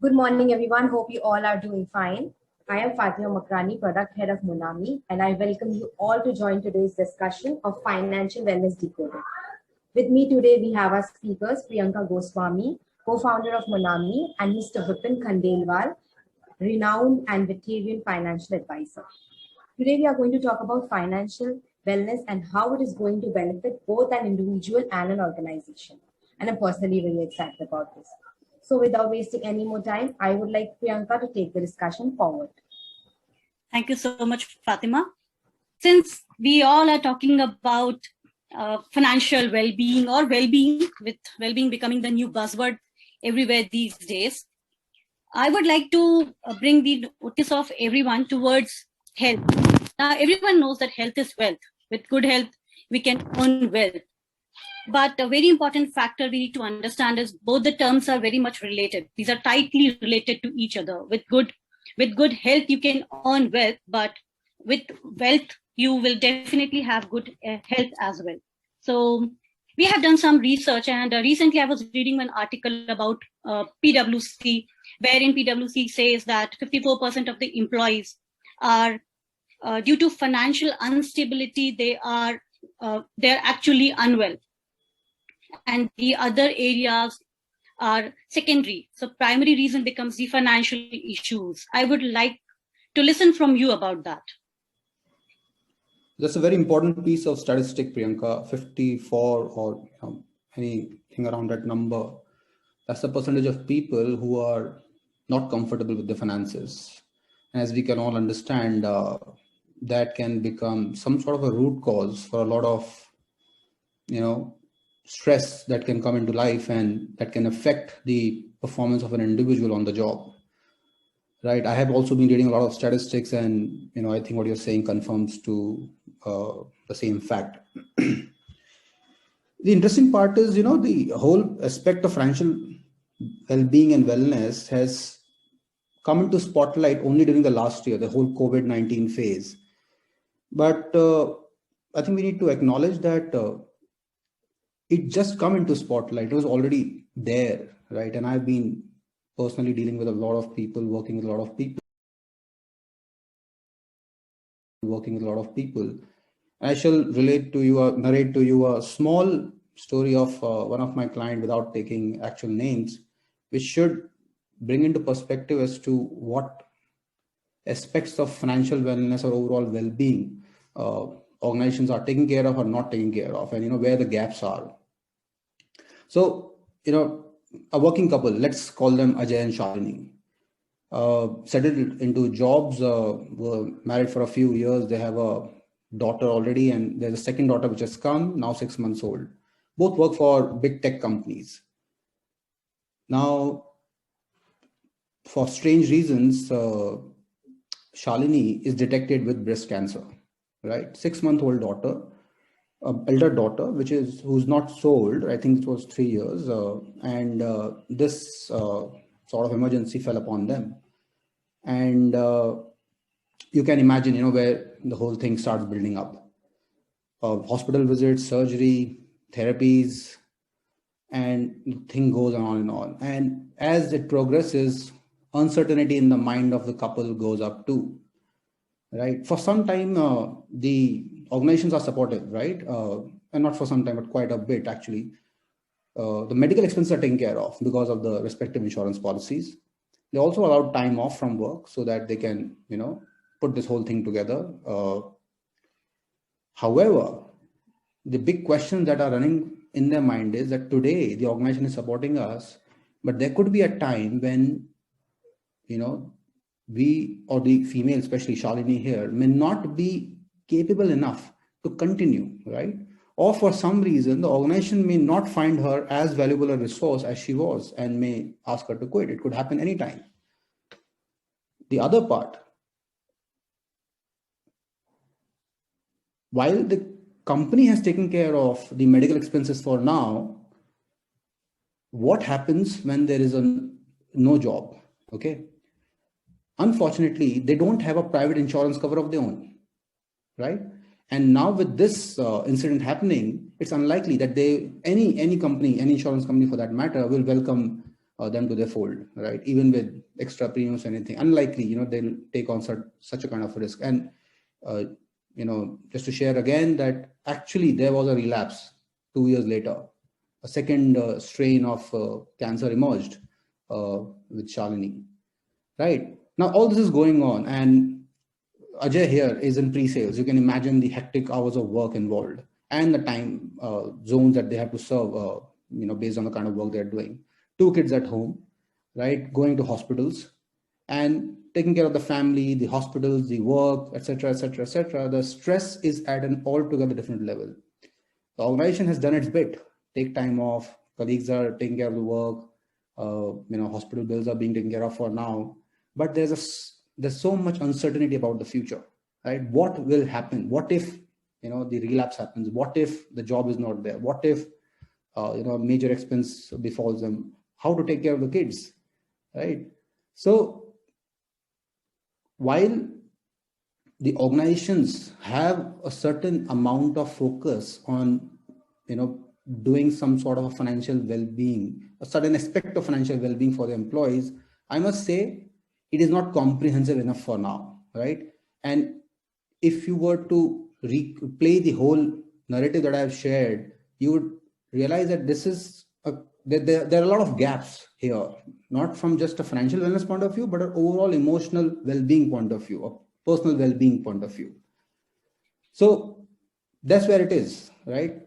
Good morning, everyone. Hope you all are doing fine. I am Fatima Makrani, Product Head of Monami, and I welcome you all to join today's discussion of Financial Wellness Decoded. With me today, we have our speakers, Priyanka Goswami, co-founder of Monami, and Mr. Vipin Khandelwal, renowned and veteran financial advisor. Today, we are going to talk about financial wellness and how it is going to benefit both an individual and an organization. And I'm personally very excited about this. So without wasting any more time, I would like Priyanka to take the discussion forward. Thank you so much, Fatima. Since we all are talking about financial well-being or well-being, with well-being becoming the new buzzword everywhere these days, I would like to bring the notice of everyone towards health. Now, everyone knows that health is wealth. With good health, we can earn wealth. But a very important factor we need to understand is both the terms are very much related. These are tightly related to each other. With good health, you can earn wealth, but with wealth, you will definitely have good health as well. So we have done some research, and recently I was reading an article about PwC, wherein PwC says that 54% of the employees are, due to financial instability, they're actually unwell. And the other areas are secondary. So primary reason becomes the financial issues. I would like to listen from you about that. That's a very important piece of statistic, Priyanka. 54 or anything around that number. That's the percentage of people who are not comfortable with the finances. And as we can all understand, that can become some sort of a root cause for a lot of, stress that can come into life and that can affect the performance of an individual on the job. Right. I have also been reading a lot of statistics, and I think what you're saying confirms to the same fact. The interesting part is, the whole aspect of financial well-being and wellness has come into spotlight only during the last year, the whole COVID-19 phase. But I think we need to acknowledge that it just come into spotlight. It was already there, right? And I've been personally dealing with a lot of people, working with a lot of people. I shall narrate to you a small story of one of my clients without taking actual names, which should bring into perspective as to what aspects of financial wellness or overall well-being organizations are taking care of or not taking care of, and where the gaps are. So, a working couple, let's call them Ajay and Shalini, settled into jobs, were married for a few years. They have a daughter already, and there's a second daughter which has come, now 6 months old. Both work for big tech companies. Now, for strange reasons, Shalini is detected with breast cancer, right? 6-month-old daughter, elder daughter, who's not so old. I think it was 3 years, and this sort of emergency fell upon them, and you can imagine, where the whole thing starts building up. Hospital visits, surgery, therapies, and the thing goes on and on. And as it progresses, uncertainty in the mind of the couple goes up too, right? For some time, the organizations are supportive, right? And not for some time, but quite a bit actually. The medical expenses are taken care of because of the respective insurance policies. They also allow time off from work so that they can, put this whole thing together. However, the big questions that are running in their mind is that today the organization is supporting us, but there could be a time when, we, or the female, especially Shalini here, may not be capable enough to continue, right? Or for some reason, the organization may not find her as valuable a resource as she was and may ask her to quit. It could happen anytime. The other part, while the company has taken care of the medical expenses for now, what happens when there is no job? Okay. Unfortunately, they don't have a private insurance cover of their own, right? And now with this incident happening, it's unlikely that any company, any insurance company for that matter, will welcome them to their fold, right? Even with extra premiums or anything, unlikely, they'll take on such a kind of risk. And, just to share again that actually there was a relapse 2 years later. A second strain of cancer emerged with Shalini, right? Now, all this is going on, and Ajay here is in pre-sales. You can imagine the hectic hours of work involved and the time zones that they have to serve, based on the kind of work they're doing. 2 kids at home, right? Going to hospitals and taking care of the family, the hospitals, the work, etc., etc., etc. The stress is at an altogether different level. The organization has done its bit. Take time off. Colleagues are taking care of the work. Hospital bills are being taken care of for now. But there's so much uncertainty about the future, right? What will happen? What if, the relapse happens? What if the job is not there? What if, major expense befalls them? How to take care of the kids, right? So while the organizations have a certain amount of focus on, doing some sort of a financial well-being, a certain aspect of financial well-being for the employees, I must say it is not comprehensive enough for now, right? And if you were to replay the whole narrative that I have shared, you would realize that there are a lot of gaps here, not from just a financial wellness point of view, but an overall emotional well-being point of view, a personal well-being point of view. So that's where it is, right?